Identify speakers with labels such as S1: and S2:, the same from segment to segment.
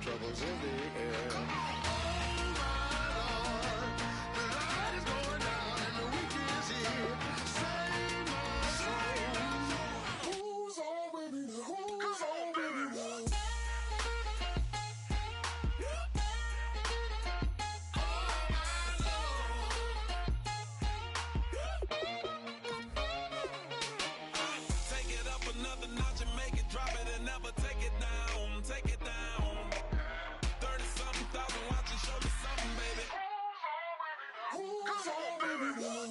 S1: troubles in the air. Oh my Lord, the light is going down and the week is here. Save my soul. Who's on with me now? Who's on with me now?
S2: Take it up another notch and make it drop it and never take it down. Take it down. 30-something thousand watching, show me something, baby.
S1: Who's on with me now?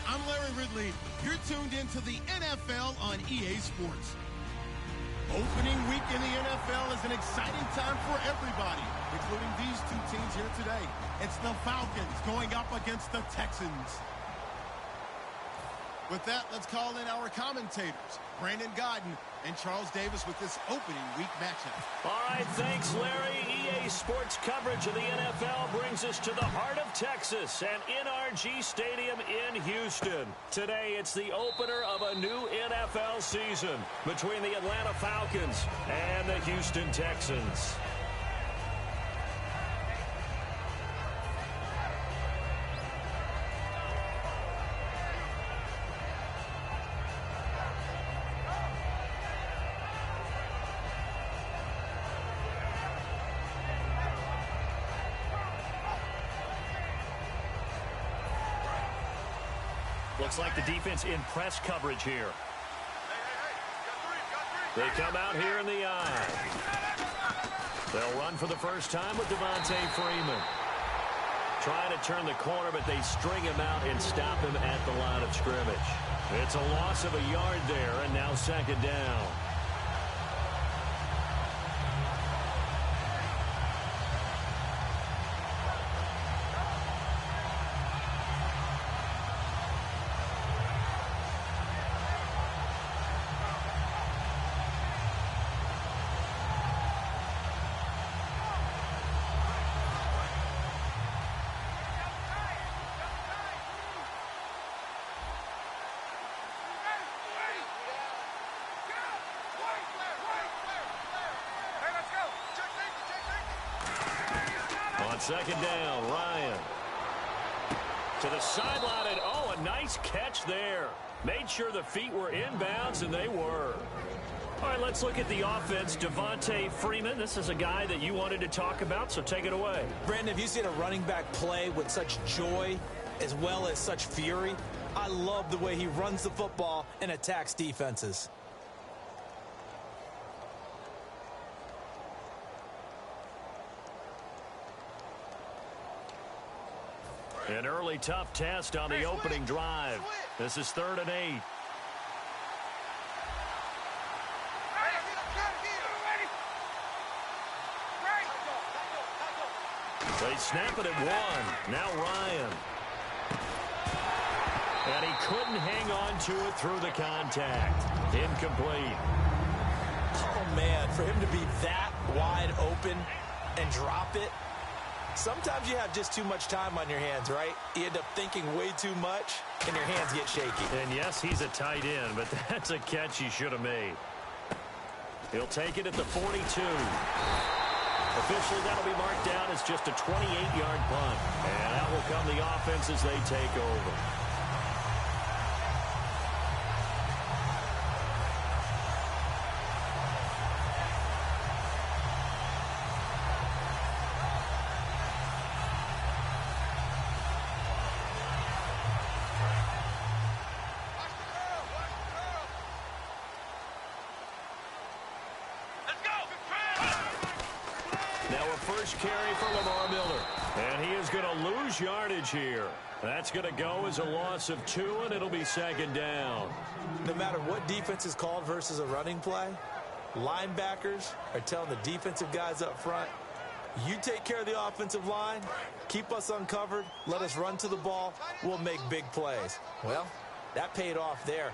S3: I'm Larry Ridley. You're tuned into the NFL on EA Sports. Opening week in the NFL is an exciting time for everybody, including these two teams here today. It's the Falcons going up against the Texans. With that, let's call in our commentators, Brandon Godden and Charles Davis, with this opening week matchup.
S4: All right, thanks, Larry. EA Sports coverage of the NFL brings us to the heart of Texas and NRG Stadium in Houston. Today, it's the opener of a new NFL season between the Atlanta Falcons and the Houston Texans. Looks like the defense in press coverage here. They come out here in the eye. They'll run for the first time with Devontae Freeman. Trying to turn the corner, but they string him out and stop him at the line of scrimmage. It's a loss of a yard there, and now second down. On second down, Ryan. To the sideline, and oh, a nice catch there. Made sure the feet were inbounds, and they were. All right, let's look at the offense. Devontae Freeman, this is a guy that you wanted to talk about, so take it away.
S5: Brandon, have you seen a running back play with such joy as well as such fury? I love the way he runs the football and attacks defenses.
S4: An early tough test on the opening drive. This is 3rd and 8. They snap it at 1. Now Ryan. And he couldn't hang on to it through the contact. Incomplete.
S5: Oh, man, for him to be that wide open and drop it. Sometimes you have just too much time on your hands, right? You end up thinking way too much, and your hands get shaky.
S4: And yes, he's a tight end, but that's a catch he should have made. He'll take it at the 42. Officially, that'll be marked down as just a 28-yard punt. And out will come the offense as they take over. first carry for Lamar Miller. And he is going to lose yardage here. That's going to go as a loss of 2, and it'll be 2nd down.
S5: No matter what defense is called versus a running play, linebackers are telling the defensive guys up front, you take care of the offensive line, keep us uncovered, let us run to the ball, we'll make big plays. Well, that paid off there.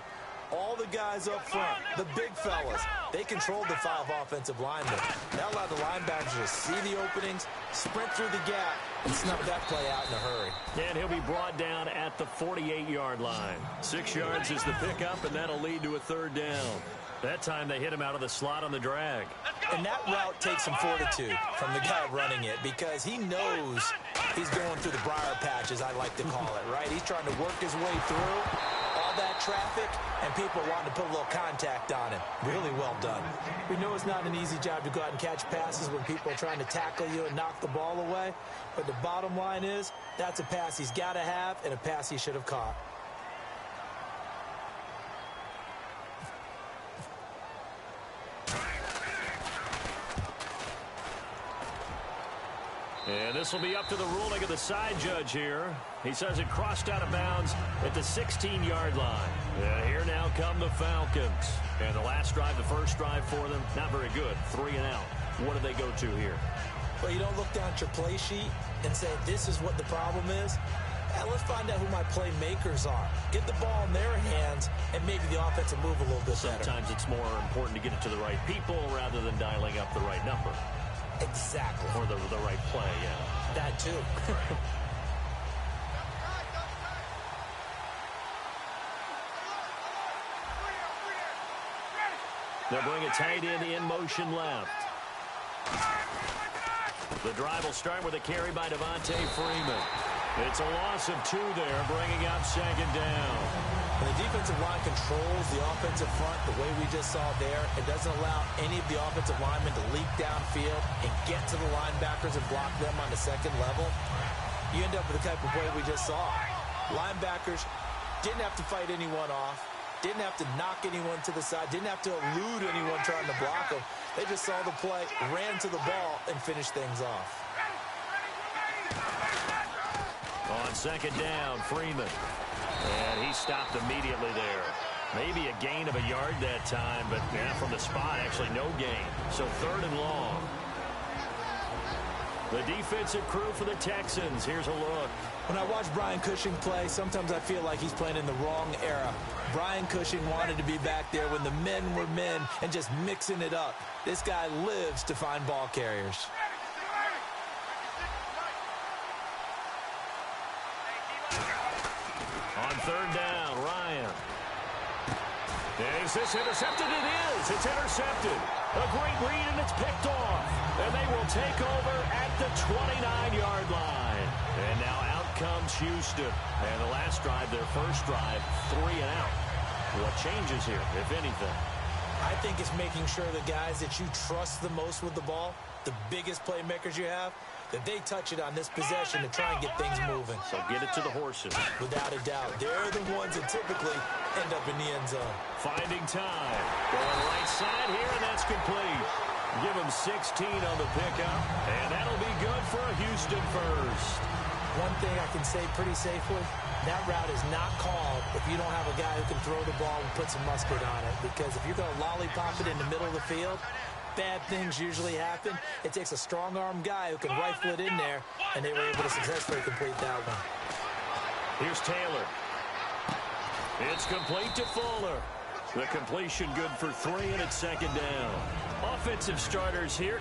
S5: All the guys up front, the big fellas, they controlled the 5 offensive linemen. That allowed the linebackers to see the openings, sprint through the gap, and snuff that play out in a hurry.
S4: And he'll be brought down at the 48-yard line. 6 yards is the pickup, and that'll lead to a 3rd down. That time they hit him out of the slot on the drag.
S5: And that route takes some fortitude from the guy running it because he knows he's going through the briar patch, as I like to call it, right? He's trying to work his way through all that traffic, and people want to put a little contact on him. Really well done. We know it's not an easy job to go out and catch passes when people are trying to tackle you and knock the ball away, but the bottom line is that's a pass he's got to have and a pass he should have caught.
S4: And this will be up to the ruling of the side judge here. He says it crossed out of bounds at the 16-yard line. And here now come the Falcons. And the last drive, the first drive for them, not very good. 3 and out. What do they go to here?
S5: Well, you don't look down at your play sheet and say, this is what the problem is. Let's find out who my playmakers are. Get the ball in their hands, and maybe the offense will move a little bit better.
S4: Sometimes it's more important to get it to the right people rather than dialing up the right number.
S5: Exactly.
S4: Or the right play, yeah.
S5: That too.
S4: They'll bring a tight end in motion left. The drive will start with a carry by Devontae Freeman. It's a loss of 2 there, bringing up 2nd down.
S5: When the defensive line controls the offensive front the way we just saw there, it doesn't allow any of the offensive linemen to leak downfield and get to the linebackers and block them on the second level. You end up with the type of play we just saw. Linebackers didn't have to fight anyone off, didn't have to knock anyone to the side, didn't have to elude anyone trying to block them. They just saw the play, ran to the ball, and finished things off.
S4: On 2nd down, Freeman. And he stopped immediately there. Maybe a gain of a yard that time, but from the spot, actually no gain. So 3rd and long. The defensive crew for the Texans. Here's a look.
S5: When I watch Brian Cushing play, sometimes I feel like he's playing in the wrong era. Brian Cushing wanted to be back there when the men were men and just mixing it up. This guy lives to find ball carriers.
S4: On 3rd down, Ryan. Is this intercepted? It is. It's intercepted. A great read, and it's picked off. And they will take over at the 29-yard line. And now out comes Houston. And the last drive, their first drive, 3 and out. What changes here, if anything?
S5: I think it's making sure the guys that you trust the most with the ball, the biggest playmakers you have, that they touch it on this possession to try and get things moving.
S4: So get it to the horses.
S5: Without a doubt. They're the ones that typically end up in the end zone.
S4: Finding time. Going right side here, and that's complete. Give him 16 on the pickup, and that'll be good for a Houston first.
S5: One thing I can say pretty safely, that route is not called if you don't have a guy who can throw the ball and put some mustard on it. Because if you're going to lollipop it in the middle of the field, bad things usually happen. It takes a strong-arm guy who can rifle it in there, and they were able to successfully complete that one.
S4: Here's Taylor. It's complete to Fuller. The completion good for 3, and it's 2nd down. Offensive starters here.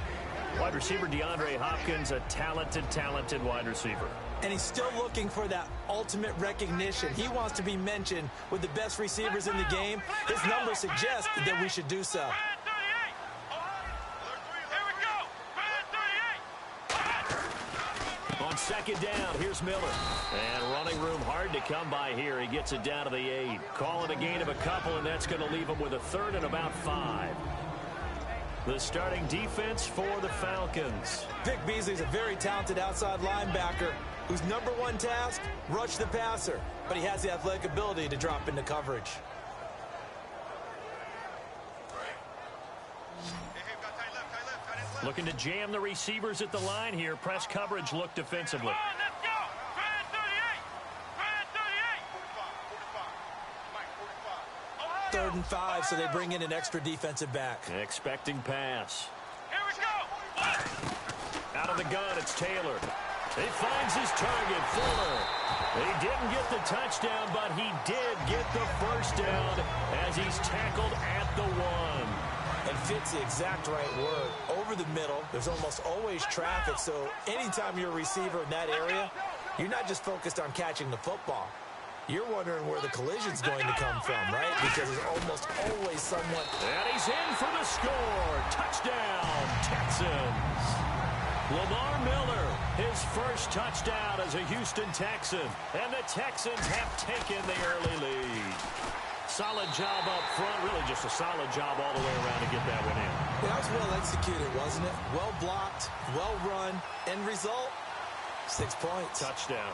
S4: Wide receiver DeAndre Hopkins, a talented wide receiver.
S5: And he's still looking for that ultimate recognition. He wants to be mentioned with the best receivers in the game. His numbers suggest that we should do so.
S4: On 2nd down, here's Miller. And running room hard to come by here. He gets it down to the 8. Call it a gain of a couple, and that's going to leave him with a 3rd and about 5. The starting defense for the Falcons.
S5: Vic Beasley's a very talented outside linebacker whose number one task, rush the passer. But he has the athletic ability to drop into coverage.
S4: Looking to jam the receivers at the line here. Press coverage look defensively.
S5: Third and 5, so they bring in an extra defensive back.
S4: Expecting pass. Here we go. Out of the gun, it's Taylor. He finds his target, Fuller. He didn't get the touchdown, but he did get the first down as he's tackled at the 1.
S5: And fits the exact right word. Over the middle, there's almost always traffic, so anytime you're a receiver in that area, you're not just focused on catching the football. You're wondering where the collision's going to come from, right? Because there's almost always someone.
S4: And he's in for the score. Touchdown, Texans. Lamar Miller, his first touchdown as a Houston Texan. And the Texans have taken the early lead. Solid job up front. Really just a solid job all the way around to get that one in.
S5: Yeah, that was well executed, wasn't it? Well blocked, well run. End result, 6 points.
S4: Touchdown.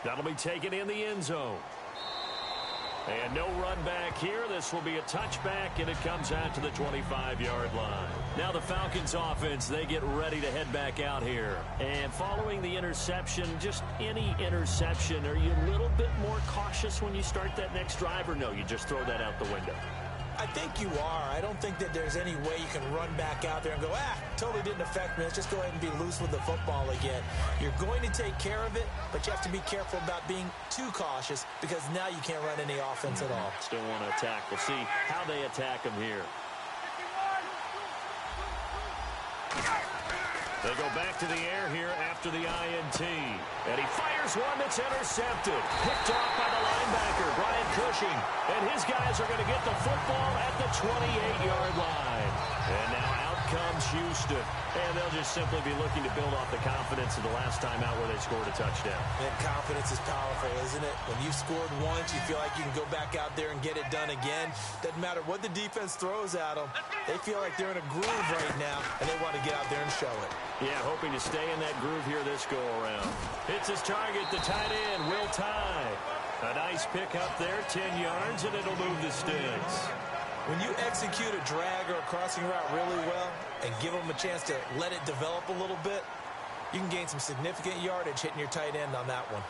S4: That'll be taken in the end zone. And no run back here. This will be a touchback, and it comes out to the 25-yard line. Now the Falcons offense, they get ready to head back out here. And following the interception, just any interception, are you a little bit more cautious when you start that next drive, or no, you just throw that out the window?
S5: I think you are. I don't think that there's any way you can run back out there and go, totally didn't affect me. Let's just go ahead and be loose with the football again. You're going to take care of it, but you have to be careful about being too cautious because now you can't run any offense at all.
S4: Still want to attack. We'll see how they attack him here. They go back to the air here after the INT. And he fires one that's intercepted. Picked off by the linebacker, Brian Cushing. And his guys are going to get the football at the 28-yard line. And now out comes Houston. And they'll just simply be looking to build off the confidence of the last time out where they scored a touchdown.
S5: And confidence is powerful, isn't it? When you've scored once, you feel like you can go back out there and get it done again. Doesn't matter what the defense throws at them. They feel like they're in a groove right now, and they want to get out there and show it.
S4: Yeah, hoping to stay in that groove here this go-around. Hits his target, the tight end, Will Tye. A nice pickup there, 10 yards, and it'll move the sticks.
S5: When you execute a drag or a crossing route really well and give them a chance to let it develop a little bit, you can gain some significant yardage hitting your tight end on that one.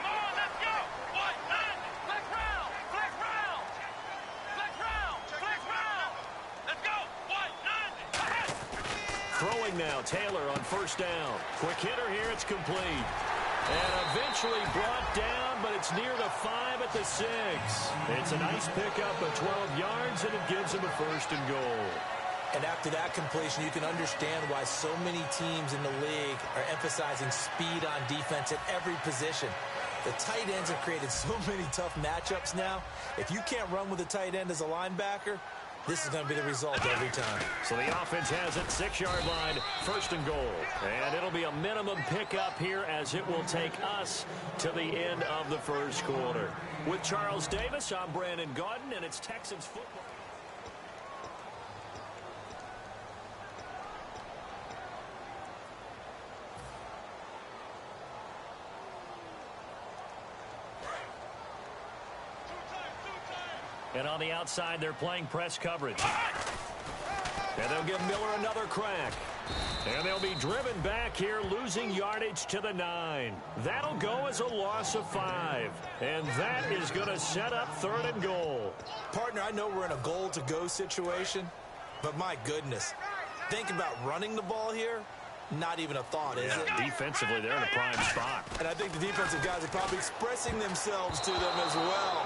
S2: Come on, let's go! Flex round! Flex round! Flex round! Flex round! Let's go!
S4: Throwing now, Taylor on first down. Quick hitter here, it's complete. And eventually brought down, but it's near the 5 at the 6. It's a nice pickup of 12 yards, and it gives him a first and goal.
S5: And after that completion, you can understand why so many teams in the league are emphasizing speed on defense at every position. The tight ends have created so many tough matchups now. If you can't run with a tight end as a linebacker, this is going to be the result every time.
S4: So the offense has it, 6-yard line, first and goal. And it'll be a minimum pickup here as it will take us to the end of the first quarter. With Charles Davis, I'm Brandon Gaudin, and it's Texans football. And on the outside, they're playing press coverage. And they'll give Miller another crack. And they'll be driven back here, losing yardage to the 9. That'll go as a loss of 5. And that is going to set up third and goal.
S5: Partner, I know we're in a goal-to-go situation, but my goodness, think about running the ball here. Not even a thought, is it?
S4: Defensively, they're in a prime spot.
S5: And I think the defensive guys are probably expressing themselves to them as well.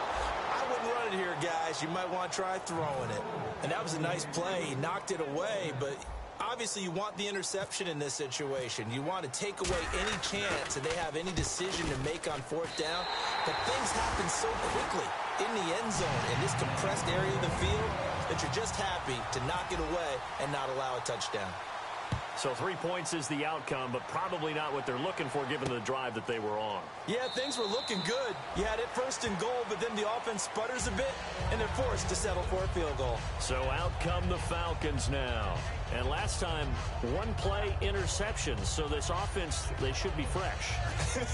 S5: I wouldn't run it here, guys. You might want to try throwing it. And that was a nice play. He knocked it away, but obviously you want the interception in this situation. You want to take away any chance that they have any decision to make on fourth down. But things happen so quickly in the end zone in this compressed area of the field that you're just happy to knock it away and not allow a touchdown.
S4: So 3 points is the outcome, but probably not what they're looking for given the drive that they were on.
S5: Yeah, things were looking good. You had it first and goal, but then the offense sputters a bit, and they're forced to settle for a field goal.
S4: So out come the Falcons now. And last time, one-play interceptions. So this offense, they should be fresh.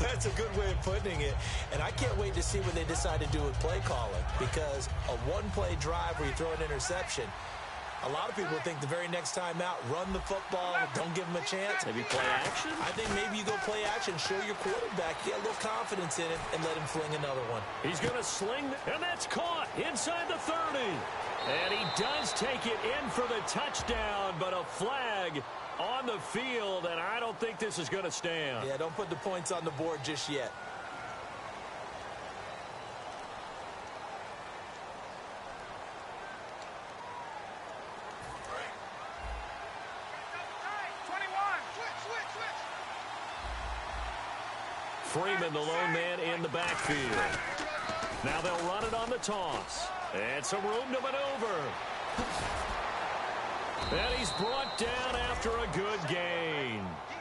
S5: That's a good way of putting it. And I can't wait to see what they decide to do with play calling, because a one-play drive where you throw an interception, A lot of people think the very next time out, run the football, don't give him a chance.
S4: Maybe play action?
S5: I think maybe you go play action, show your quarterback, get a little confidence in him, and let him fling another one.
S4: He's going to sling, and that's caught inside the 30. And he does take it in for the touchdown, but a flag on the field, and I don't think this is going to stand.
S5: Yeah, don't put the points on the board just yet.
S4: Freeman, the lone man in the backfield. Now they'll run it on the toss. And some room to maneuver. And he's brought down after a good gain.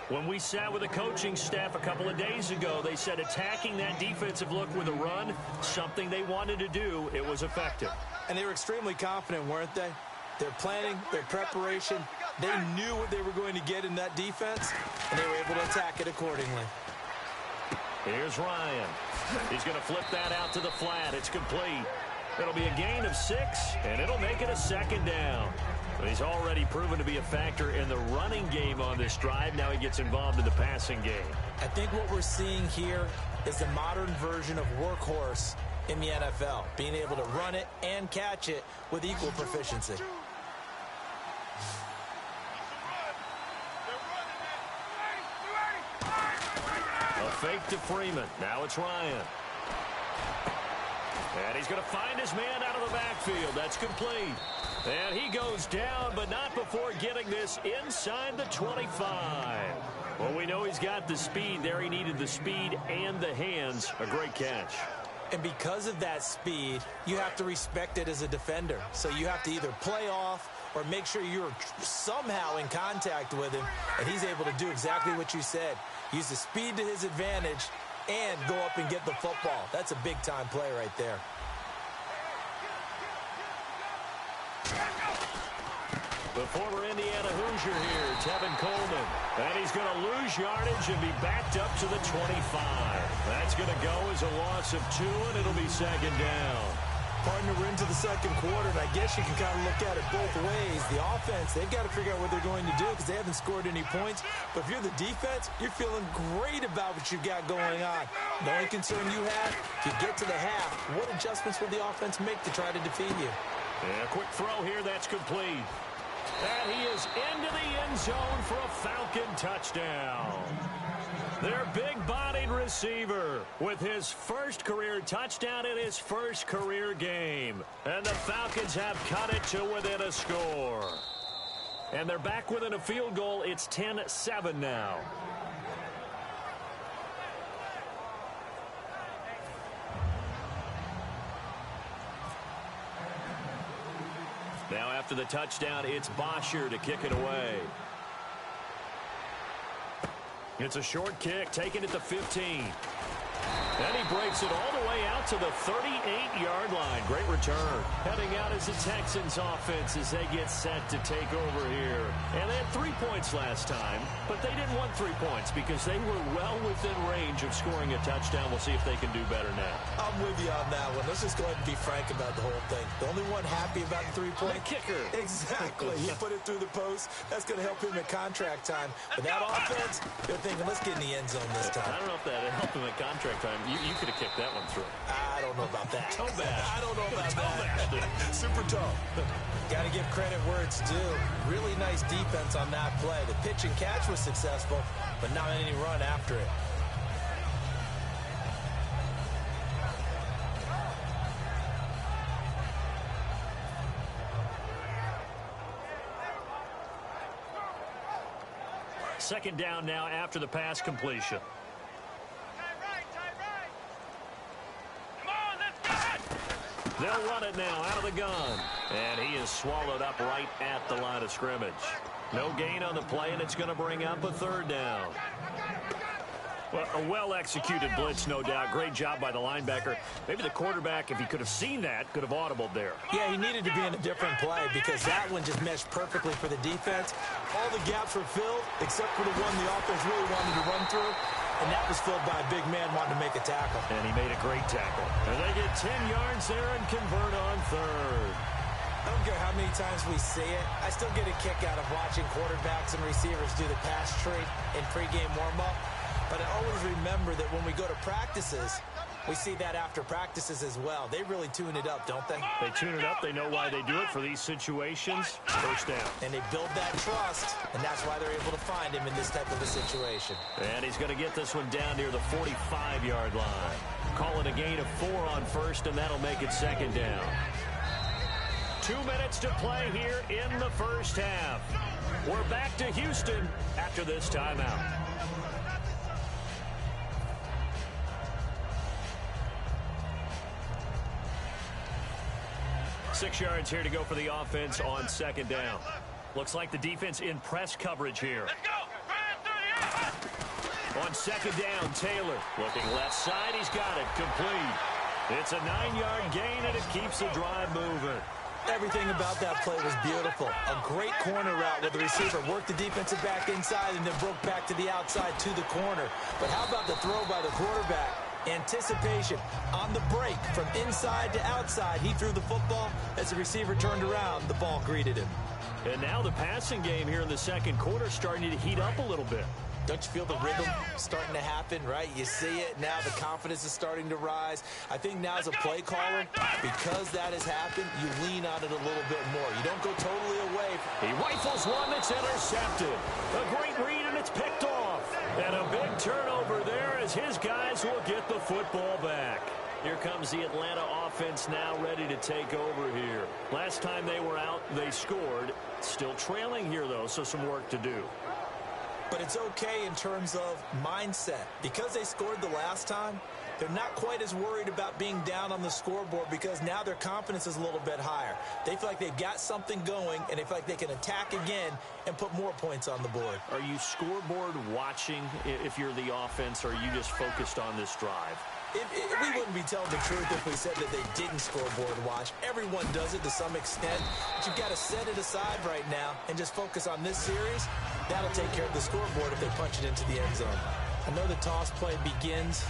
S4: When we sat with the coaching staff a couple of days ago, they said attacking that defensive look with a run, something they wanted to do, it was effective.
S5: And they were extremely confident, weren't they? Their planning, their preparation, they knew what they were going to get in that defense, and they were able to attack it accordingly.
S4: Here's Ryan. He's going to flip that out to the flat. It's complete. It'll be a gain of 6, and it'll make it a second down. But he's already proven to be a factor in the running game on this drive. Now he gets involved in the passing game.
S5: I think what we're seeing here is the modern version of workhorse in the NFL, being able to run it and catch it with equal proficiency.
S4: A fake to Freeman. Now it's Ryan. And he's going to find his man out of the backfield. That's complete. And he goes down, but not before getting this inside the 25. Well, we know he's got the speed there. He needed the speed and the hands. A great catch.
S5: And because of that speed, you have to respect it as a defender. So you have to either play off or make sure you're somehow in contact with him. And he's able to do exactly what you said. Use the speed to his advantage and go up and get the football. That's a big-time play right there.
S4: The former Indiana Hoosier here, Tevin Coleman. And he's going to lose yardage and be backed up to the 25. That's going to go as a loss of 2, and it'll be second down.
S5: Partner, we're into the second quarter, and I guess you can kind of look at it both ways. The offense, they've got to figure out what they're going to do because they haven't scored any points. But if you're the defense, you're feeling great about what you've got going on. The only concern you have, if you get to the half, what adjustments will the offense make to try to defeat you?
S4: And a quick throw here, that's complete. And he is into the end zone for a Falcon touchdown. Their big-bodied receiver with his first career touchdown in his first career game. And the Falcons have cut it to within a score. And they're back within a field goal. It's 10-7 now. Now after the touchdown, it's Bosher to kick it away. It's a short kick, taken at the 15. And he breaks it all the way out to the 38-yard line. Great return. Heading out as the Texans offense as they get set to take over here. And they had 3 points last time, but they didn't want 3 points because they were well within range of scoring a touchdown. We'll see if they can do better now.
S5: I'm with you on that one. Let's just go ahead and be frank about the whole thing. The only one happy about the 3-point.
S4: The kicker.
S5: Exactly. He put it through the post. That's going to help him at contract time. But that offense, they're thinking, let's get in the end zone this time.
S4: I don't know if that helped him at contract time. You could have kicked that one through.
S5: I don't know about that.
S4: Toe bash.
S5: I don't know about
S4: Toe
S5: that.
S4: bash.
S5: Super toe. Got to give credit where it's due. Really nice defense on that play. The pitch and catch was successful, but not any run after it.
S4: Second down now after the pass completion. They'll run it now out of the gun. And he is swallowed up right at the line of scrimmage. No gain on the play, and it's going to bring up a third down. Well, a well-executed blitz, no doubt. Great job by the linebacker. Maybe the quarterback, if he could have seen that, could have audibled there.
S5: Yeah, he needed to be in a different play because that one just meshed perfectly for the defense. All the gaps were filled except for the one the offense really wanted to run through. And that was filled by a big man wanting to make a tackle.
S4: And he made a great tackle. And they get 10 yards there and convert on third.
S5: I don't care how many times we see it. I still get a kick out of watching quarterbacks and receivers do the pass tree in pregame warm-up. But I always remember that when we go to practices, we see that after practices as well. They really tune it up, don't they?
S4: They tune it up. They know why they do it for these situations. First down.
S5: And they build that trust, and that's why they're able to find him in this type of a situation.
S4: And he's going to get this one down near the 45-yard line. Call it a gain of 4 on first, and that'll make it second down. 2 minutes to play here in the first half. We're back to Houston after this timeout. 6 yards here to go for the offense on second down. Looks like the defense in press coverage here. On second down, Taylor looking left side. He's got it complete. It's a 9-yard gain, and it keeps the drive moving.
S5: Everything about that play was beautiful. A great corner route where the receiver worked the defensive back inside and then broke back to the outside to the corner. But how about the throw by the quarterback? Anticipation on the break from inside to outside. He threw the football. As the receiver turned around, the ball greeted him.
S4: And now the passing game here in the second quarter starting to heat up a little bit.
S5: Don't you feel the rhythm starting to happen, right? You see it. Now the confidence is starting to rise. I think now as a play caller, because that has happened, you lean on it a little bit more. You don't go totally away.
S4: He rifles one that's intercepted. A great read, and it's picked off. And a big turnover there as his guys will get the football back. Here comes the Atlanta offense now ready to take over here. Last time they were out, they scored. Still trailing here, though, so some work to do.
S5: But it's okay in terms of mindset. Because they scored the last time, they're not quite as worried about being down on the scoreboard because now their confidence is a little bit higher. They feel like they've got something going, and they feel like they can attack again and put more points on the board.
S4: Are you scoreboard watching if you're the offense, or are you just focused on this drive?
S5: We wouldn't be telling the truth if we said that they didn't scoreboard watch. Everyone does it to some extent, but you've got to set it aside right now and just focus on this series. That'll take care of the scoreboard if they punch it into the end zone. I know the toss play begins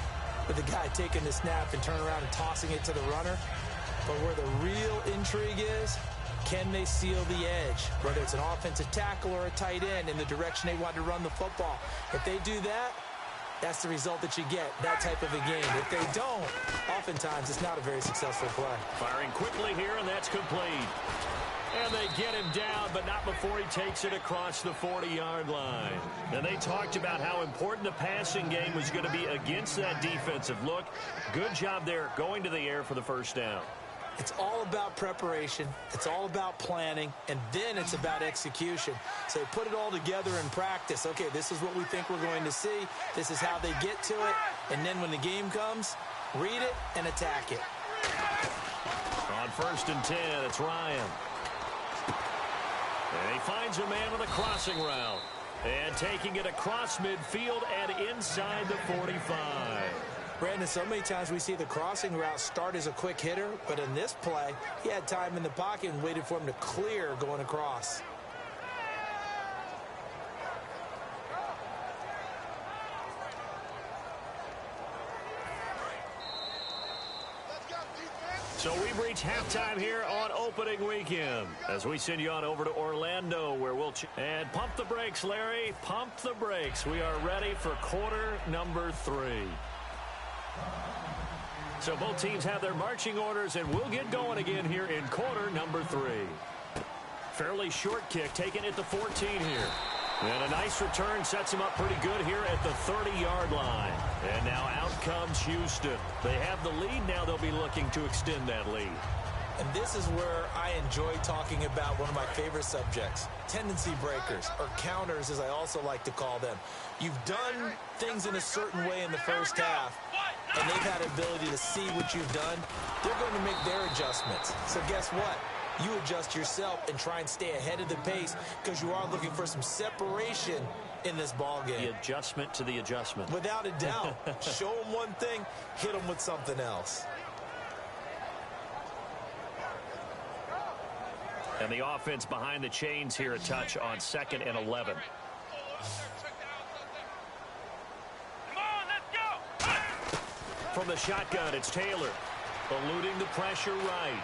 S5: with the guy taking the snap and turning around and tossing it to the runner, but where the real intrigue is, can they seal the edge, whether it's an offensive tackle or a tight end in the direction they want to run the football. If they do that, that's the result that you get, that type of a game. If they don't, oftentimes it's not a very successful play.
S4: Firing quickly here, and that's complete. And they get him down, but not before he takes it across the 40-yard line. And they talked about how important the passing game was going to be against that defensive look. Good job there going to the air for the first down.
S5: It's all about preparation. It's all about planning, and then it's about execution. So put it all together in practice. Okay, this is what we think we're going to see. This is how they get to it. And then when the game comes, read it and attack it.
S4: On 1st and 10, it's Ryan. And he finds a man with a crossing route. And taking it across midfield and inside the 45.
S5: Brandon, so many times we see the crossing route start as a quick hitter, but in this play, he had time in the pocket and waited for him to clear going across.
S4: So we've reached halftime here on opening weekend as we send you on over to Orlando where we'll and pump the brakes, Larry. Pump the brakes. We are ready for quarter number 3. So both teams have their marching orders, and we'll get going again here in quarter number 3. Fairly short kick taken at the 14 here. And a nice return sets him up pretty good here at the 30-yard line. And now out comes Houston. They have the lead. Now they'll be looking to extend that lead.
S5: And this is where I enjoy talking about one of my favorite subjects, tendency breakers, or counters as I also like to call them. You've done things in a certain way in the first half, and they've had the ability to see what you've done. They're going to make their adjustments. So guess what? You adjust yourself and try and stay ahead of the pace because you are looking for some separation in this ball game.
S4: The adjustment to the adjustment.
S5: Without a doubt. Show them one thing, hit them with something else.
S4: And the offense behind the chains here a touch on 2nd and 11. From the shotgun, it's Taylor. Eluding the pressure right.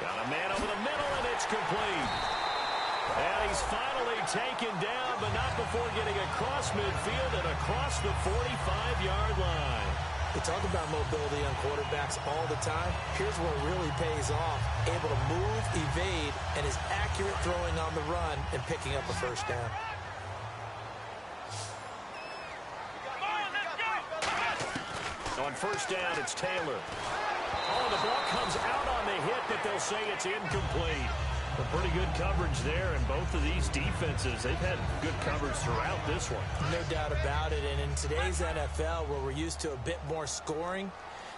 S4: Got a man over the middle, and it's complete. And he's finally taken down, but not before getting across midfield and across the 45-yard line.
S5: We talk about mobility on quarterbacks all the time. Here's where it really pays off. Able to move, evade, and is accurate throwing on the run and picking up a first down.
S4: On first down, it's Taylor. Oh, the ball comes out on the hit, but they'll say it's incomplete. A pretty good coverage there, and both of these defenses, they've had good coverage throughout this one.
S5: No doubt about it, and in today's NFL, where we're used to a bit more scoring,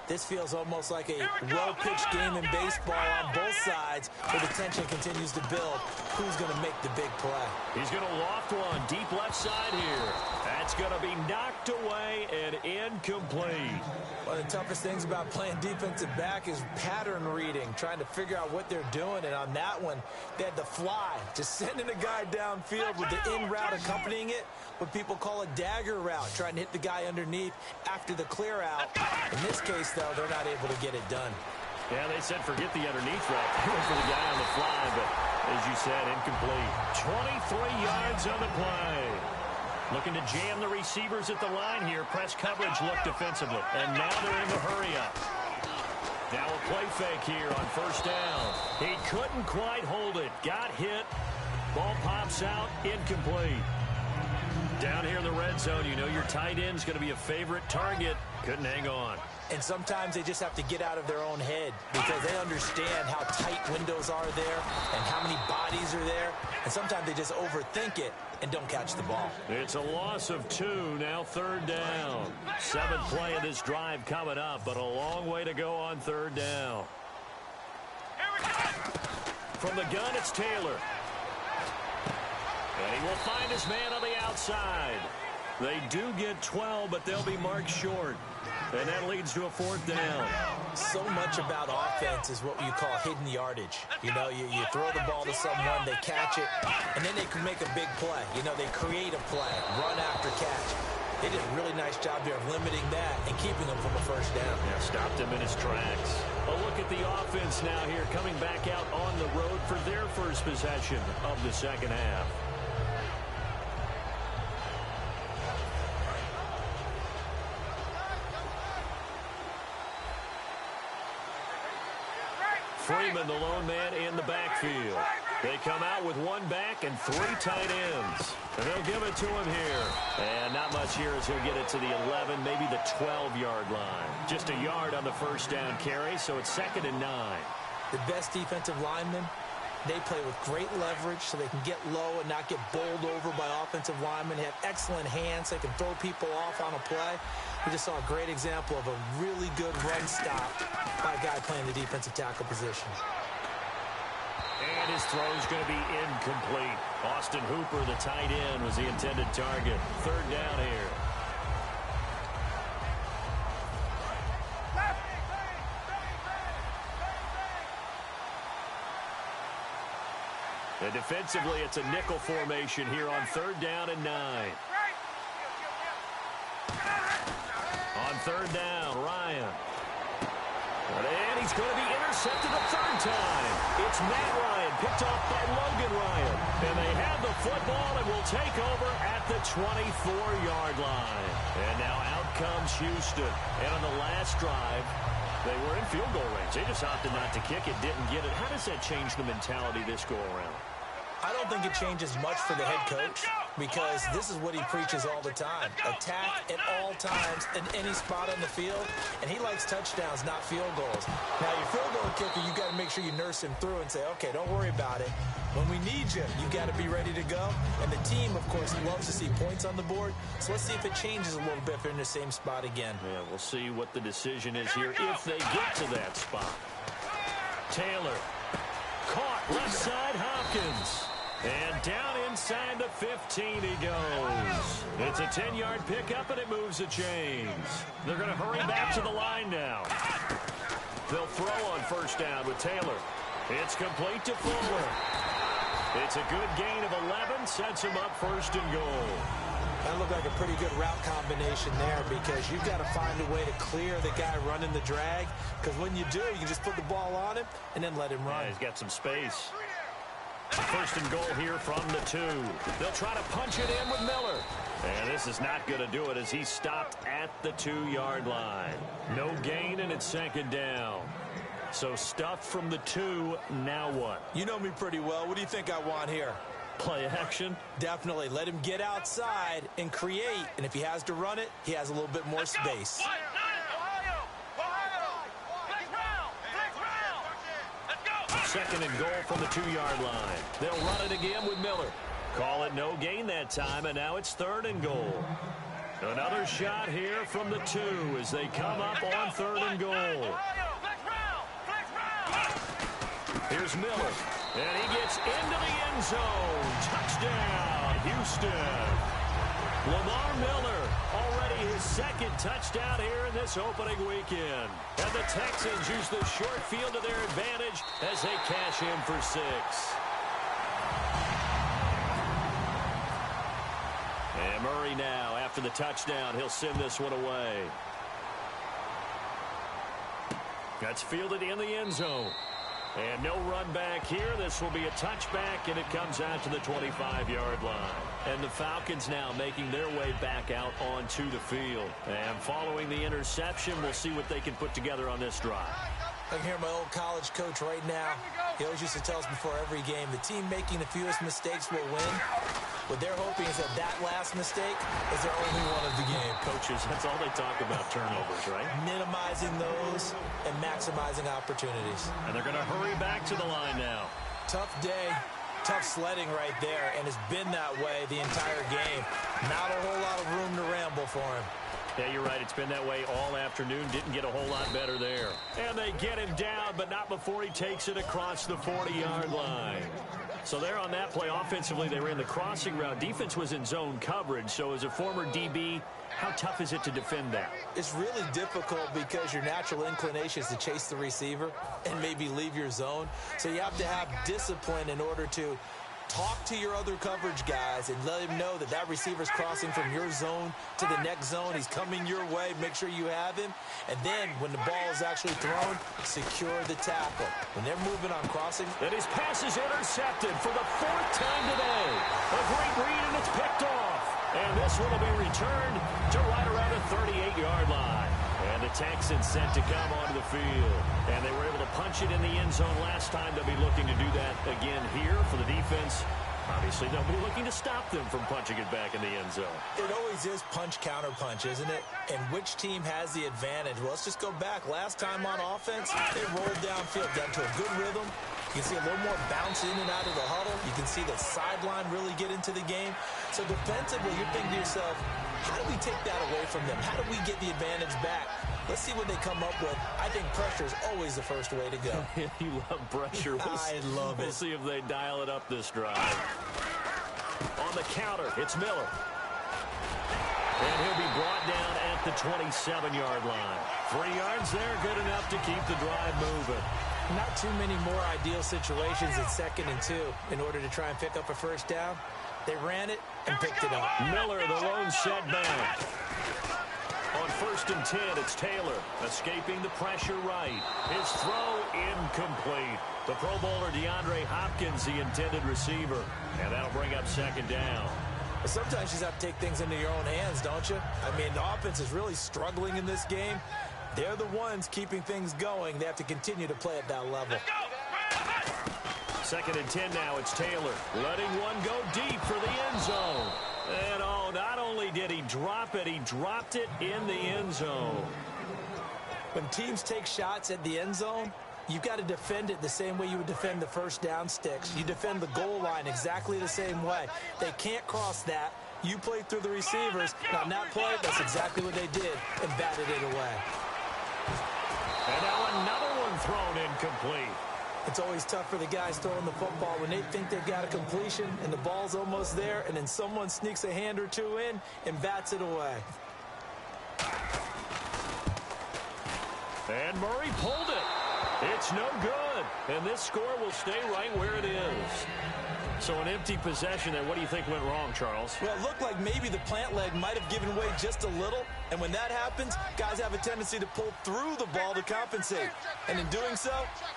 S5: this feels almost like a well-pitched game in baseball on both sides, where the tension continues to build. Who's going to make the big play?
S4: He's going to loft one deep left side here. That's going to be knocked away and incomplete.
S5: One of the toughest things about playing defensive back is pattern reading, trying to figure out what they're doing. And on that one, they had to fly, just sending a guy downfield with the in route accompanying it, what people call a dagger route, trying to hit the guy underneath after the clear out. In this case, though, they're not able to get it done.
S4: Yeah, they said forget the underneath route. They went for the guy on the fly, but as you said, incomplete. 23 yards on the play. Looking to jam the receivers at the line here. Press coverage look defensively. And now they're in the hurry-up. Now a play fake here on first down. He couldn't quite hold it. Got hit. Ball pops out. Incomplete. Down here in the red zone, you know your tight end's going to be a favorite target. Couldn't hang on.
S5: And sometimes they just have to get out of their own head because they understand how tight windows are there and how many bodies are there. And sometimes they just overthink it and don't catch the ball.
S4: It's a loss of 2, now third down. 7th play of this drive coming up, but a long way to go on third down. From the gun, it's Taylor. And he will find his man on the outside. They do get 12, but they'll be marked short. And that leads to a 4th down.
S5: So much about offense is what you call hidden yardage. You know, you throw the ball to someone, they catch it, and then they can make a big play. You know, they create a play, run after catch. They did a really nice job here of limiting that and keeping him from a first down.
S4: Yeah, stopped him in his tracks. A look at the offense now here, coming back out on the road for their first possession of the second half. Freeman, the lone man in the backfield. They come out with 1 back and 3 tight ends. And they'll give it to him here. And not much here as he'll get it to the 11, maybe the 12-yard line. Just a yard on the first down carry, so it's 2nd and 9.
S5: The best defensive linemen, they play with great leverage so they can get low and not get bowled over by offensive linemen. They have excellent hands. They can throw people off on a play. We just saw a great example of a really good run stop by a guy playing the defensive tackle position.
S4: And his throw is going to be incomplete. Austin Hooper, the tight end, was the intended target. 3rd down here. And defensively, it's a nickel formation here on 3rd down and 9. On 3rd down, Ryan. And he's going to be intercepted a 3rd time. It's Matt Ryan, picked off by Logan Ryan. And they have the football and will take over at the 24-yard line. And now out comes Houston. And on the last drive, they were in field goal range. They just opted not to kick it, didn't get it. How does that change the mentality this go-around?
S5: I don't think it changes much for the head coach because this is what he preaches all the time. Attack at all times in any spot on the field, and he likes touchdowns, not field goals. Now, your field goal kicker, you got to make sure you nurse him through and say, okay, don't worry about it. When we need you, you got to be ready to go. And the team, of course, loves to see points on the board. So let's see if it changes a little bit if they're in the same spot again.
S4: Yeah, we'll see what the decision is here if they get to that spot. Taylor, caught left side, Hopkins. And down inside the 15 he goes. It's a 10-yard pickup, and it moves the chains. They're going to hurry back to the line now. They'll throw on first down with Taylor. It's complete to Fuller. It's a good gain of 11, sets him up first and goal.
S5: That looked like a pretty good route combination there because you've got to find a way to clear the guy running the drag, because when you do, you can just put the ball on him and then let him run.
S4: Yeah, he's got some space. First and goal here from the 2. They'll try to punch it in with Miller. And this is not going to do it as he's stopped at the 2-yard line. No gain, and it's second down. So stuffed from the 2, now what?
S5: You know me pretty well. What do you think I want here?
S4: Play action?
S5: Definitely. Let him get outside and create. And if he has to run it, he has a little bit more space.
S4: Second and goal from the 2-yard line. They'll run it again with Miller. Call it no gain that time, and now it's third and goal. Another shot here from the 2 as they come up on third and goal. Here's Miller, and he gets into the end zone. Touchdown, Houston. Lamar Miller, already his second touchdown here in this opening weekend. And the Texans use the short field to their advantage as they cash in for 6. And Murray now, after the touchdown, he'll send this one away. That's fielded in the end zone. And no run back here. This will be a touchback, and it comes out to the 25-yard line. And the Falcons now making their way back out onto the field. And following the interception, we'll see what they can put together on this drive.
S5: I can hear my old college coach right now. He always used to tell us before every game, the team making the fewest mistakes will win. What they're hoping is that that last mistake is their only one of the game.
S4: Coaches, that's all they talk about, turnovers, right?
S5: Minimizing those and maximizing opportunities.
S4: And they're going to hurry back to the line now.
S5: Tough day, tough sledding right there, and it's been that way the entire game. Not a whole lot of room to ramble for him.
S4: Yeah, you're right. It's been that way all afternoon. Didn't get a whole lot better there. And they get him down, but not before he takes it across the 40-yard line. So there on that play, offensively, they ran the crossing route. Defense was in zone coverage. So as a former DB, how tough is it to defend that?
S5: It's really difficult because your natural inclination is to chase the receiver and maybe leave your zone. So you have to have discipline in order to talk to your other coverage guys and let him know that that receiver's crossing from your zone to the next zone. He's coming your way. Make sure you have him. And then when the ball is actually thrown, secure the tackle. When they're moving on crossing.
S4: And his pass is intercepted for the 4th time today. A great read, and it's picked off. And this one will be returned to right around the 38-yard line. And the Texans sent to come onto the field. And they were able to punch it in the end zone last time. They'll be looking to do that again here for the defense. Obviously, they'll be looking to stop them from punching it back in the end zone.
S5: It always is punch-counter-punch, isn't it? And which team has the advantage? Well, let's just go back. Last time on offense, they rolled downfield, got to a good rhythm. You can see a little more bounce in and out of the huddle. You can see the sideline really get into the game. So defensively, you're thinking to yourself, how do we take that away from them? How do we get the advantage back? Let's see what they come up with. I think pressure is always the first way to go.
S4: You love pressure.
S5: I love it.
S4: We'll see if they dial it up this drive. On the counter, it's Miller. And he'll be brought down at the 27-yard line. 3 yards there, good enough to keep the drive moving.
S5: Not too many more ideal situations at 2nd and 2 in order to try and pick up a first down. They ran it and picked it up.
S4: Miller, the lone setback. On 1st and 10, it's Taylor escaping the pressure right. His throw incomplete. The Pro Bowler DeAndre Hopkins, the intended receiver. And that'll bring up 2nd down.
S5: But sometimes you just have to take things into your own hands, don't you? I mean, the offense is really struggling in this game. They're the ones keeping things going. They have to continue to play at that level.
S4: 2nd and 10 now, it's Taylor. Letting one go deep for the end zone. And oh, not only did he drop it, he dropped it in the end zone.
S5: When teams take shots at the end zone, you've got to defend it the same way you would defend the first down sticks. You defend the goal line exactly the same way. They can't cross that. You play through the receivers. Now, on that play, that's exactly what they did and batted it away.
S4: And now another one thrown incomplete.
S5: It's always tough for the guys throwing the football when they think they've got a completion and the ball's almost there, and then someone sneaks a hand or two in and bats it away.
S4: And Murray pulled it. It's no good, and this score will stay right where it is. So an empty possession there. What do you think went wrong, Charles?
S5: Well, it looked like maybe the plant leg might have given way just a little, and when that happens, guys have a tendency to pull through the ball to compensate. And in doing so,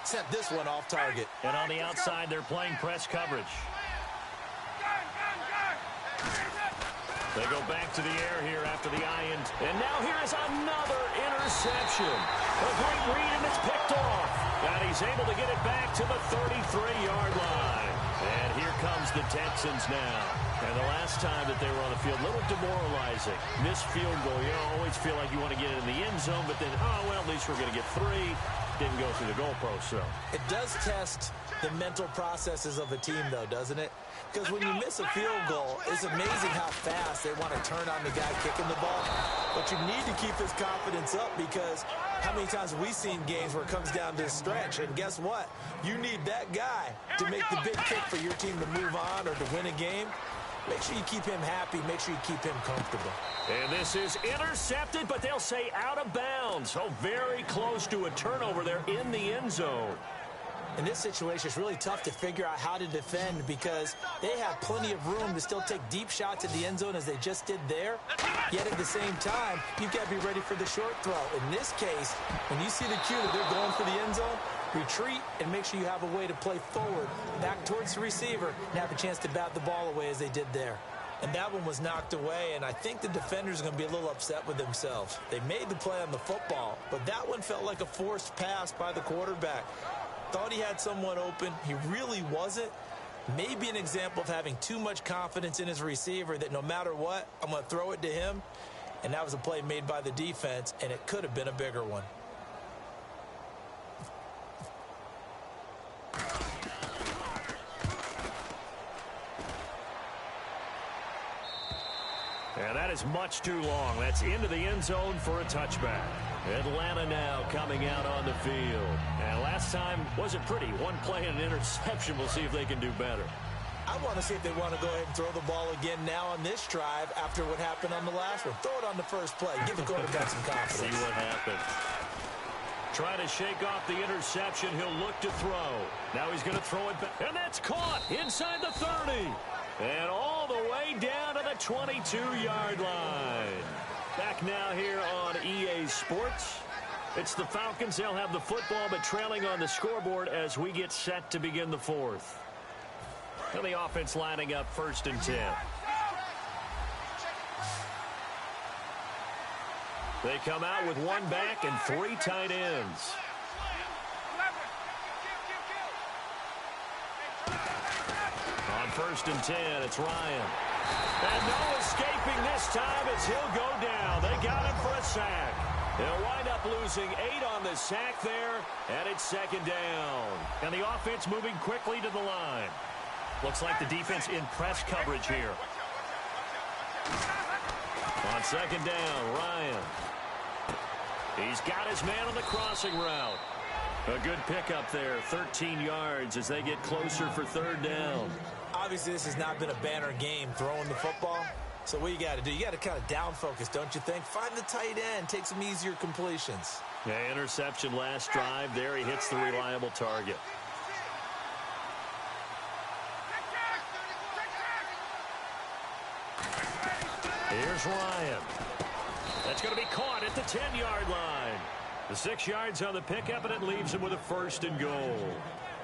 S5: sent this one off target.
S4: And on the outside, they're playing press coverage. They go back to the air here after the eye, and now here is another interception. A great read, and it's picked off. And he's able to get it back to the 33-yard line. And here comes the Texans now. And the last time that they were on the field, a little demoralizing. Missed field goal. You always feel like you want to get it in the end zone, but then, oh, well, at least we're going to get 3. Didn't go through the goalpost, so.
S5: It does test the mental processes of a team, though, doesn't it? Because when you miss a field goal, it's amazing how fast they want to turn on the guy kicking the ball. But you need to keep his confidence up, because how many times have we seen games where it comes down to a stretch, and guess what? You need that guy to make the big kick for your team to move on or to win a game. Make sure you keep him happy. Make sure you keep him comfortable.
S4: And this is intercepted, but they'll say out of bounds. Oh, very close to a turnover there in the end zone.
S5: In this situation, it's really tough to figure out how to defend, because they have plenty of room to still take deep shots at the end zone as they just did there. Yet at the same time, you've got to be ready for the short throw. In this case, when you see the cue that they're going for the end zone, retreat and make sure you have a way to play forward, back towards the receiver, and have a chance to bat the ball away as they did there. And that one was knocked away, and I think the defenders are going to be a little upset with themselves. They made the play on the football, but that one felt like a forced pass by the quarterback. Thought he had someone open. He really wasn't. Maybe an example of having too much confidence in his receiver that no matter what, I'm going to throw it to him. And that was a play made by the defense, and it could have been a bigger one.
S4: And that is much too long. That's into the end zone for a touchback. Atlanta now coming out on the field. And last time wasn't pretty. One play and an interception. We'll see if they can do better.
S5: I want to see if they want to go ahead and throw the ball again now on this drive after what happened on the last one. Throw it on the first play. Give the quarterback some confidence.
S4: See what happens. Trying to shake off the interception. He'll look to throw. Now he's going to throw it back. And that's caught inside the 30. And all the way down to the 22-yard line. Back now here on EA Sports. It's the Falcons. They'll have the football, but trailing on the scoreboard as we get set to begin the fourth. And the offense lining up 1st and 10. They come out with 1 back and 3 tight ends. On 1st and 10, it's Ryan. And no escaping this time as he'll go down. They got him for a sack. They'll wind up losing 8 on the sack there, and it's 2nd down. And the offense moving quickly to the line. Looks like the defense in press coverage here. On 2nd down, Ryan. He's got his man on the crossing route. A good pickup there, 13 yards as they get closer for 3rd down.
S5: Obviously, this has not been a banner game throwing the football. So what you got to do, you got to kind of down focus, don't you think? Find the tight end, take some easier completions.
S4: Yeah, interception last drive. There he hits the reliable target. Here's Ryan. That's going to be caught at the 10-yard line. The 6 yards on the pickup, and it leaves him with a 1st and goal.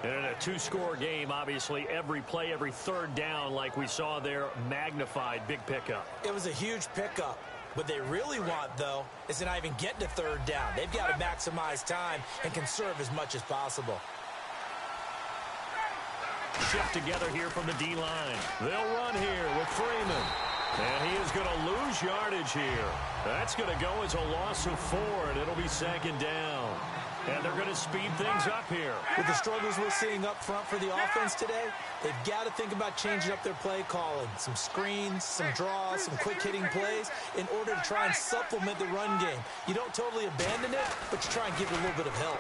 S4: And in a 2-score game, obviously, every play, every 3rd down, like we saw there, magnified, big pickup.
S5: It was a huge pickup. What they really want, though, is to not even get to 3rd down. They've got to maximize time and conserve as much as possible.
S4: Shift together here from the D-line. They'll run here with Freeman. And he is going to lose yardage here. That's going to go as a loss of 4, and it'll be 2nd down. And they're going to speed things up here.
S5: With the struggles we're seeing up front for the offense today, they've got to think about changing up their play calling. Some screens, some draws, some quick-hitting plays in order to try and supplement the run game. You don't totally abandon it, but you try and give it a little bit of help.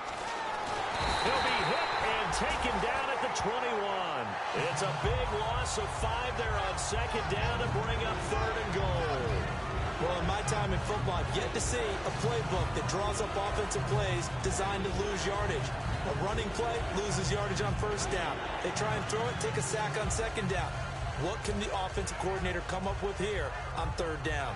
S4: He'll be hit and taken down at the 21. It's a big loss of 5 there on 2nd down to bring up 3rd and goal.
S5: Well, in my time in football, I've yet to see a playbook that draws up offensive plays designed to lose yardage. A running play loses yardage on first down. They try and throw it, take a sack on second down. What can the offensive coordinator come up with here on third down?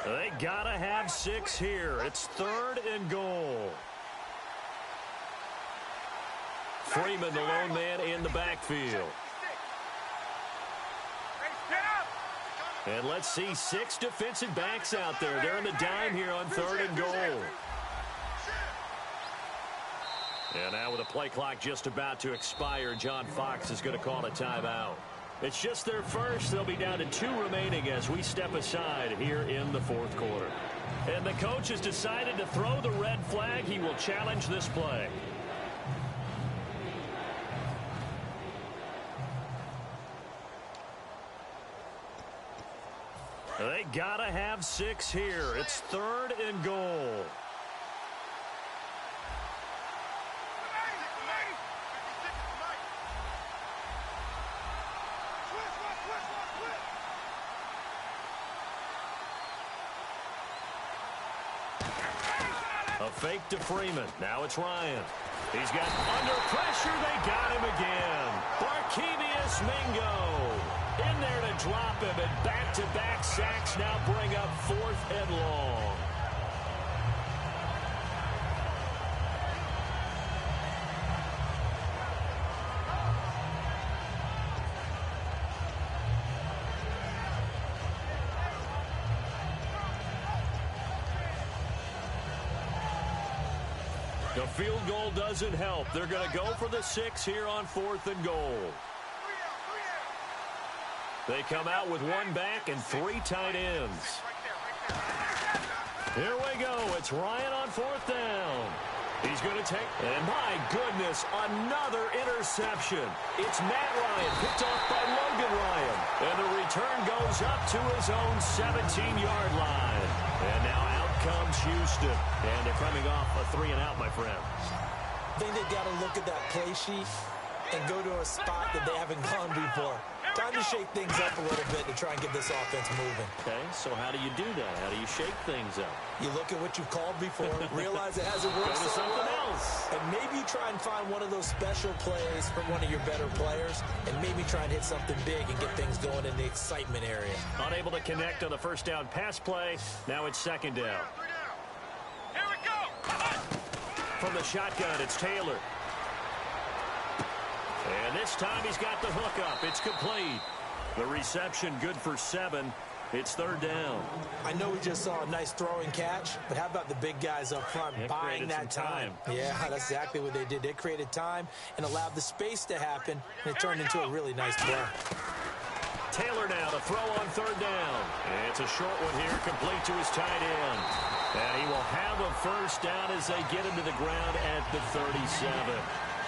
S4: They gotta have 6 here. It's 3rd and goal. Freeman, the lone man in the backfield. And let's see 6 defensive backs out there. They're in the dime here on 3rd and goal. And now with the play clock just about to expire, John Fox is going to call a timeout. It's just their first. They'll be down to 2 remaining as we step aside here in the 4th quarter. And the coach has decided to throw the red flag. He will challenge this play. They gotta have 6 here. It's 3rd and goal. A fake to Freeman. Now it's Ryan. He's got under pressure. They got him again. Barkevious Mingo in there to drop him, and back-to-back sacks now bring up 4th and long. The field goal doesn't help. They're going to go for the 6 here on 4th and goal. They come out with 1 back and 3 tight ends. Here we go. It's Ryan on 4th down. He's going to take, and my goodness, another interception. It's Matt Ryan, picked off by Logan Ryan. And the return goes up to his own 17-yard line. And now out comes Houston. And they're coming off a 3-and-out, my friend.
S5: I think they've got to look at that play sheet and go to a spot that they haven't gone before. Time to shake things up a little bit to try and get this offense moving.
S4: Okay, so how do you do that? How do you shake things up?
S5: You look at what you've called before, realize it hasn't worked
S4: Go to
S5: so
S4: something
S5: well,
S4: else.
S5: and maybe try and find one of those special plays from one of your better players, and maybe try and hit something big and get things going in the excitement area.
S4: Unable to connect on the first down pass play. Now it's 2nd down.
S1: Here we go.
S4: From the shotgun, it's Taylor. And this time he's got the hook up. It's complete. The reception good for 7. It's 3rd down.
S5: I know we just saw a nice throwing catch, but how about the big guys up front buying that time? Yeah, that's exactly what they did. They created time and allowed the space to happen, and it turned into a really nice play.
S4: Taylor now to throw on 3rd down. It's a short one here, complete to his tight end. And he will have a first down as they get him to the ground at the 37.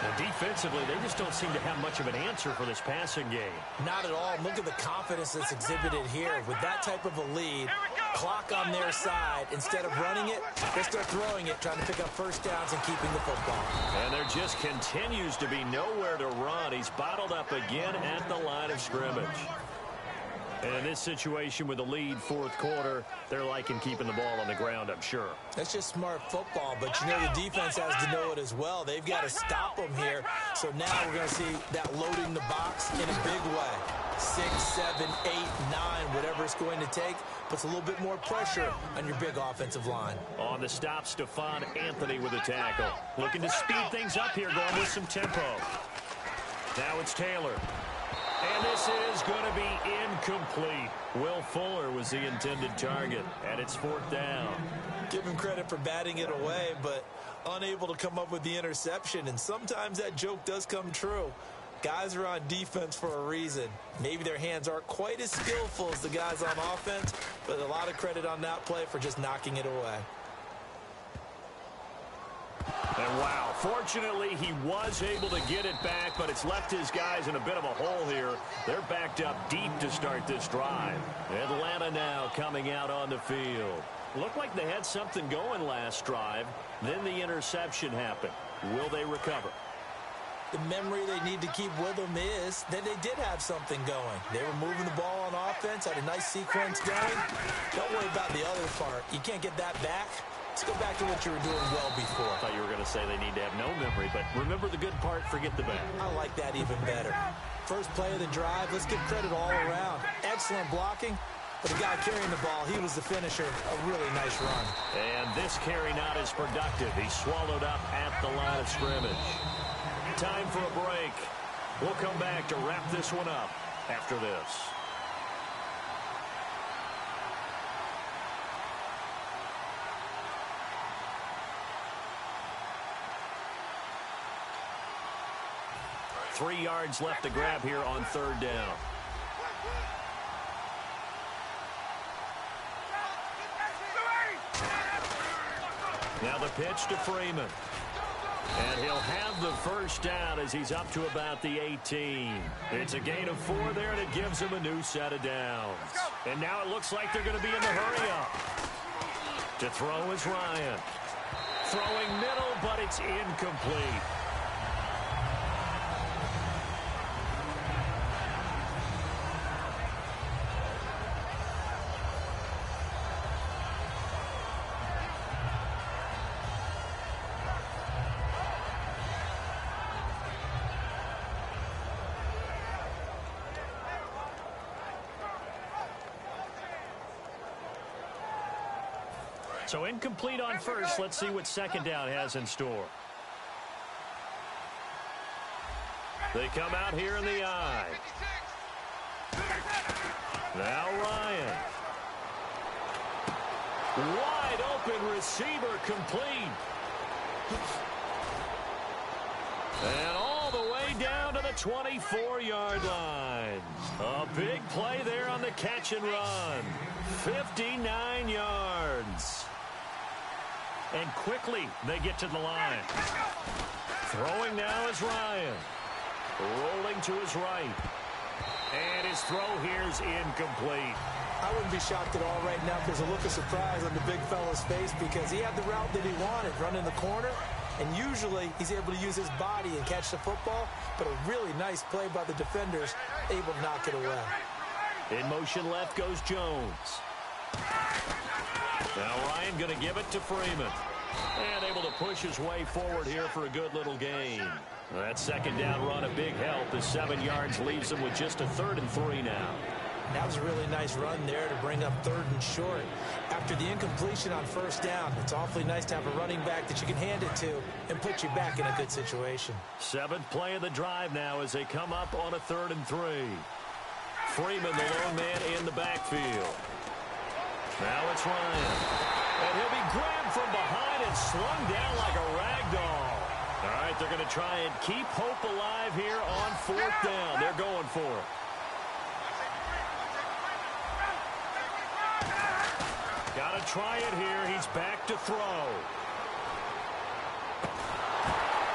S4: Now, defensively, they just don't seem to have much of an answer for this passing game.
S5: Not at all. Look at the confidence that's exhibited here. With that type of a lead, clock on their side, instead of running it, they start throwing it, trying to pick up first downs and keeping the football.
S4: And there just continues to be nowhere to run. He's bottled up again at the line of scrimmage. And in this situation with the lead 4th quarter, they're liking keeping the ball on the ground, I'm sure.
S5: That's just smart football, but you know the defense has to know it as well. They've got to stop them here. So now we're going to see that loading the box in a big way. 6, 7, 8, 9, whatever it's going to take, puts a little bit more pressure on your big offensive line.
S4: On the stop, Stephon Anthony with a tackle. Looking to speed things up here, going with some tempo. Now it's Taylor. And this is going to be incomplete. Will Fuller was the intended target, and it's 4th down.
S5: Give him credit for batting it away, but unable to come up with the interception, and sometimes that joke does come true. Guys are on defense for a reason. Maybe their hands aren't quite as skillful as the guys on offense, but a lot of credit on that play for just knocking it away.
S4: And wow, fortunately he was able to get it back, but it's left his guys in a bit of a hole here. They're backed up deep to start this drive. Atlanta now coming out on the field. Looked like they had something going last drive. Then the interception happened. Will they recover?
S5: The memory they need to keep with them is that they did have something going. They were moving the ball on offense, had a nice sequence going. Don't worry about the other part. You can't get that back. Let's go back to what you were doing well before.
S4: I thought you were going to say they need to have no memory, but remember the good part, forget the bad.
S5: I like that even better. First play of the drive, let's give credit all around. Excellent blocking. But the guy carrying the ball, he was the finisher. A really nice run.
S4: And this carry not as productive. He's swallowed up at the line of scrimmage. Time for a break. We'll come back to wrap this one up after this. Three yards left to grab here on third down. Now the pitch to Freeman. And he'll have the first down as he's up to about the 18. It's a gain of 4 there, and it gives him a new set of downs. And now it looks like they're going to be in the hurry-up. To throw is Ryan. Throwing middle, but it's incomplete. So incomplete on first. Let's see what second down has in store. They come out here in the I. Now Ryan. Wide open receiver complete. And all the way down to the 24-yard line. A big play there on the catch and run. 59 yards. And quickly they get to the line. Throwing now is Ryan. Rolling to his right. And his throw here is incomplete.
S5: I wouldn't be shocked at all right now if there's a look of surprise on the big fella's face because he had the route that he wanted, running the corner. And usually he's able to use his body and catch the football. But a really nice play by the defenders, able to knock it away.
S4: In motion left goes Jones. Now Ryan going to give it to Freeman. And able to push his way forward here for a good little gain. That second down run a big help as 7 yards leaves him with just a 3rd and 3 now.
S5: That was a really nice run there to bring up 3rd and short. After the incompletion on first down, it's awfully nice to have a running back that you can hand it to and put you back in a good situation.
S4: 7th play of the drive now as they come up on a 3rd and 3. Freeman, the lone man in the backfield. Now it's Ryan. And he'll be grabbed from behind and slung down like a rag doll. All right, they're going to try and keep hope alive here on 4th down. They're going for it. Got to try it here. He's back to throw.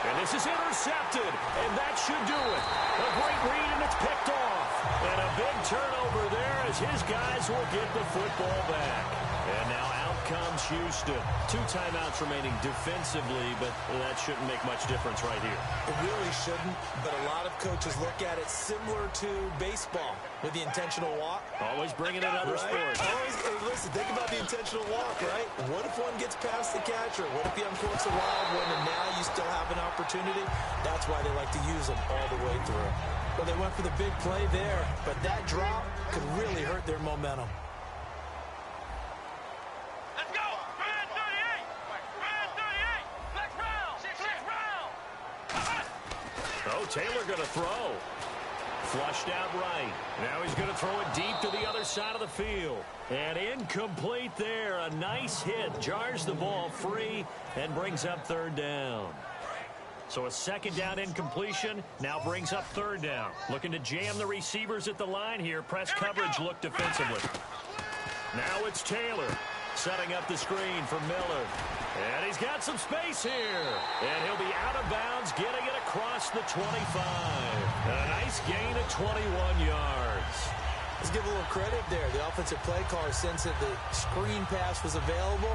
S4: And this is intercepted, and that should do it. A great read, and it's picked off. And a big turnover there as his guys will get the football back. And now out comes Houston. 2 timeouts remaining defensively, but that shouldn't make much difference right here.
S5: It really shouldn't, but a lot of coaches look at it similar to baseball with the intentional walk.
S4: Always bringing in other sports.
S5: Always, hey, listen, think about the intentional walk, right? What if one gets past the catcher? What if he uncorks a wild one and now you still have an opportunity? That's why they like to use them all the way through. Well, they went for the big play there, but that drop could really hurt their momentum.
S2: Let's go! Red 38! Red 38! Next round! Sixth round!
S4: Oh, Taylor going to throw. Flushed out right. Now he's going to throw it deep to the other side of the field. And incomplete there. A nice hit. Jars the ball free and brings up 3rd down. So a 2nd down incompletion now brings up 3rd down. Looking to jam the receivers at the line here. Press coverage look defensively. Now it's Taylor setting up the screen for Miller. And he's got some space here. And he'll be out of bounds, getting it across the 25. And a nice gain of 21 yards.
S5: Let's give a little credit there. The offensive play caller sensed that the screen pass was available.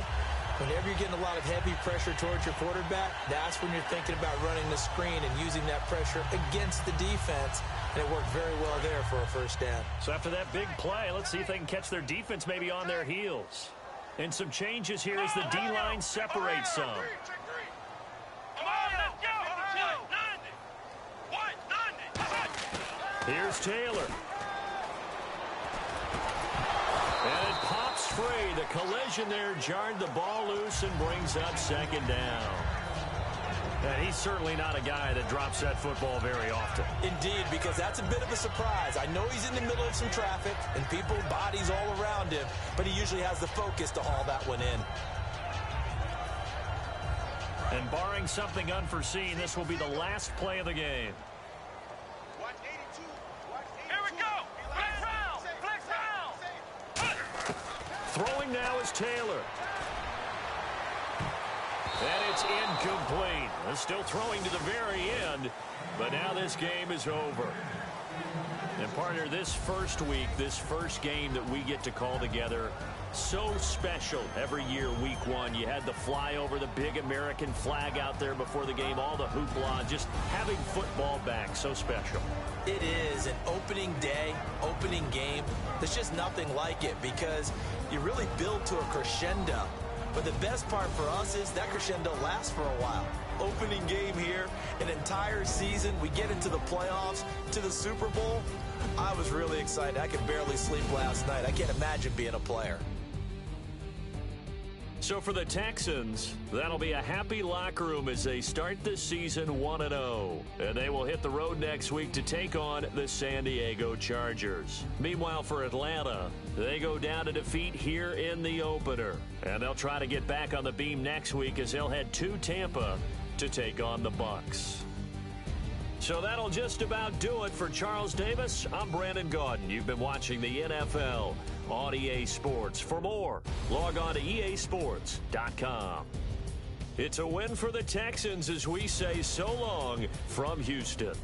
S5: Whenever you're getting a lot of heavy pressure towards your quarterback, that's when you're thinking about running the screen and using that pressure against the defense. And it worked very well there for a first down.
S4: So after that big play, let's see if they can catch their defense maybe on their heels. And some changes here as the D-line separates some. Here's Taylor. And it pops free. The collision there jarred the ball loose and brings up second down. And he's certainly not a guy that drops that football very often.
S5: Indeed, because that's a bit of a surprise. I know he's in the middle of some traffic and people, bodies all around him, but he usually has the focus to haul that one in.
S4: And barring something unforeseen, this will be the last play of the game.
S2: Here we go. Flex round.
S4: Throwing now is Taylor. And it's incomplete. Still throwing to the very end, but now this game is over. And partner, this first week, this first game that we get to call together, so special every year, week one. You had the flyover, the big American flag out there before the game, all the hoopla, just having football back, so special.
S5: It is an opening day, opening game. There's just nothing like it because you really build to a crescendo. But the best part for us is that crescendo lasts for a while. Opening game here, an entire season. We get into the playoffs, to the Super Bowl. I was really excited. I could barely sleep last night. I can't imagine being a player.
S4: So for the Texans, that'll be a happy locker room as they start the season 1-0. And they will hit the road next week to take on the San Diego Chargers. Meanwhile, for Atlanta, they go down to defeat here in the opener. And they'll try to get back on the beam next week as they'll head to Tampa to take on the Bucs. So that'll just about do it for Charles Davis. I'm Brandon Gaudin. You've been watching the NFL on EA Sports. For more, log on to easports.com. It's a win for the Texans as we say so long from Houston.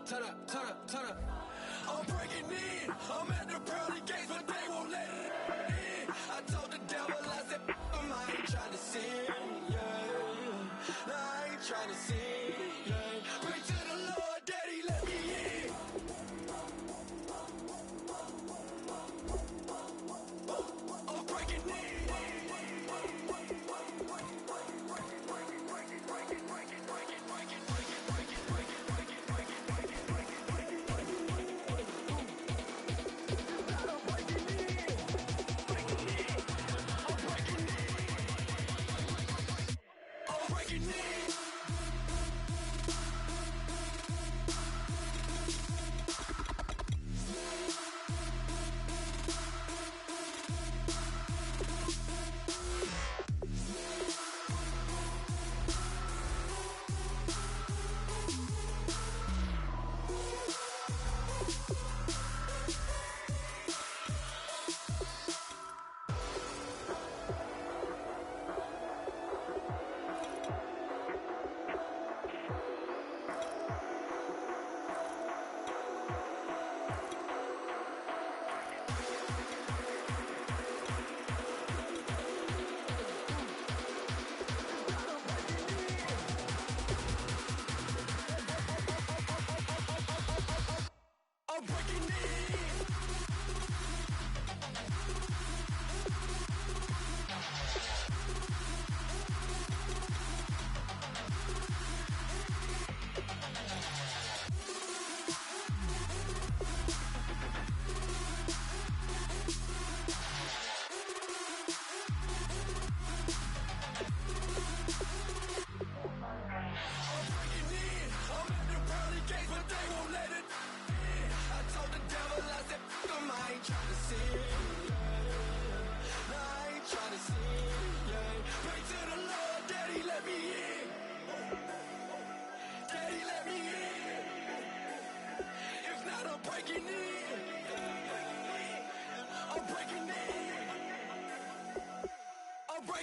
S2: Turn up. I'm breaking in. I'm at the pearly gates, but they won't let it in. I told the devil, I said, I ain't trying to sin, yeah. I ain't trying to sin, yeah. Pray to the Lord, Daddy, let me in. I'm breaking in.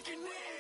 S2: breaking in.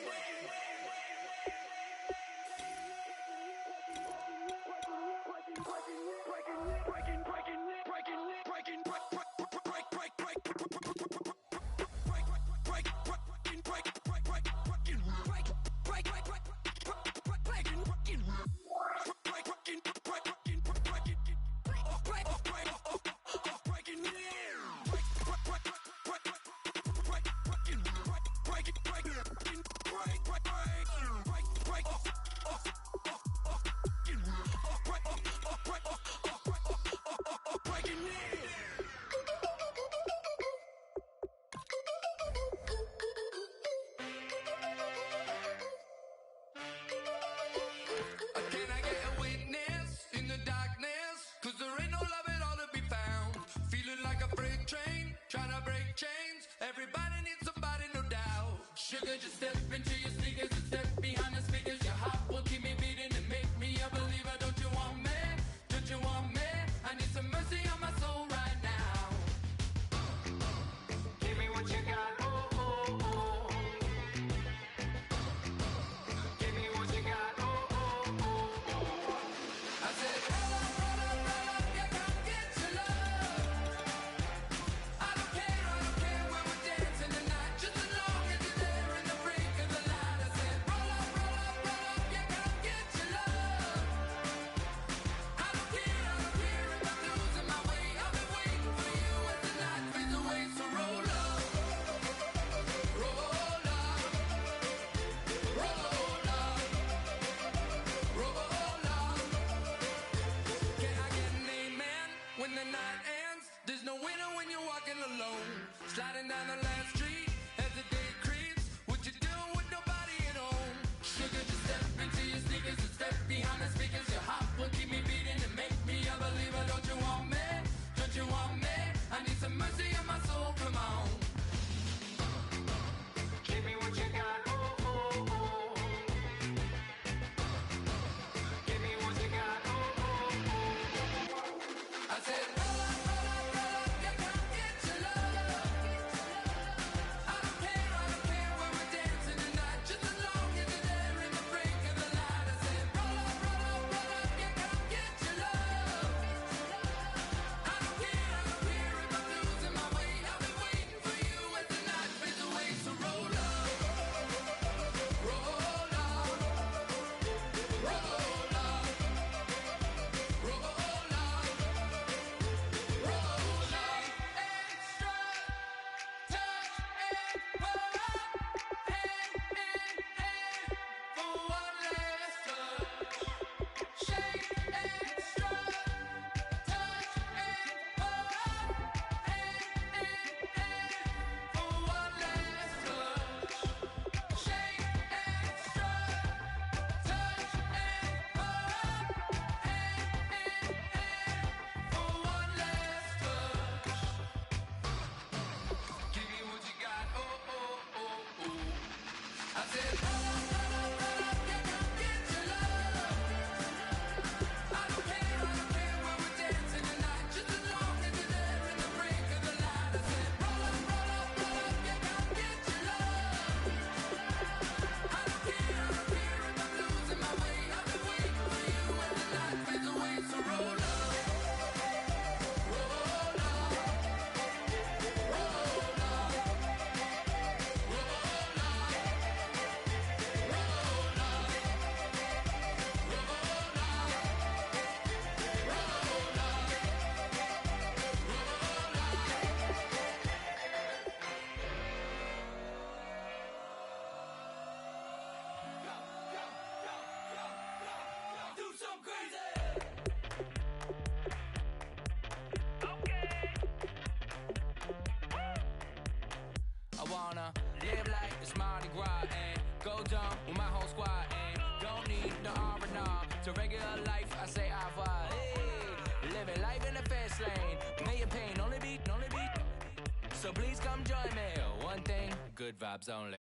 S6: So please come join me. One thing, good vibes only.